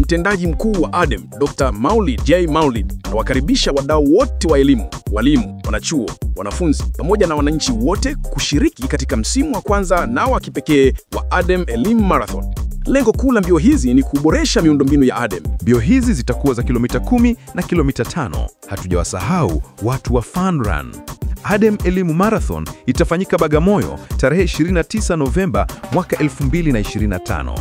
Mtendaji mkuu wa ADEM, Dr. Maulid J. Maulid, anawakaribisha wadau wote wa elimu, walimu, wanachuo, wanafunzi, pamoja na wananchi wote kushiriki katika msimu wa kwanza na wa kipekee wa ADEM Elimu Marathon. Lengo kuu la mbio hizi ni kuboresha miundombinu ya ADEM. Mbio hizi zitakuwa za kilomita 10 na kilomita 5. Hatujawasahau watu wa Fun Run. ADEM Elimu Marathon itafanyika Bagamoyo tarehe 29 Novemba mwaka 2025.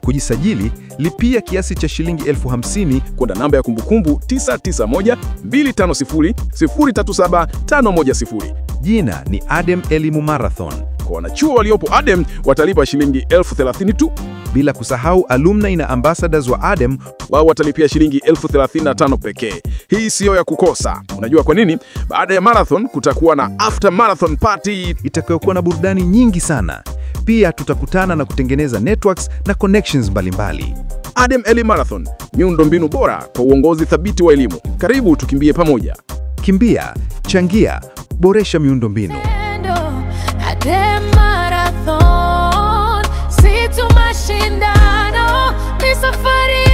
Kujisajili, lipia kiasi cha shilingi 50,000 kwenda namba ya kumbukumbu 991-250-037-510. Jina ni ADEM Elimu Marathon. Kwa wanachuo waliopo ADEM watalipa shilingi 30,000 tu. Bila kusahau alumni na ambassadors wa ADEM, wao watalipia shilingi 35,000 pekee. Hii siyo ya kukosa. Unajua kwa nini? Baada ya marathon kutakuwa na after marathon party itakayokuwa na burudani nyingi sana. Pia tutakutana na kutengeneza networks na connections mbalimbali. ADEM Elimu Marathon, miundombinu bora kwa uongozi thabiti wa elimu. Karibu tukimbie pamoja. Kimbia, changia, boresha miundombinu. ADEM Marathon, si tu mashindano, ni safari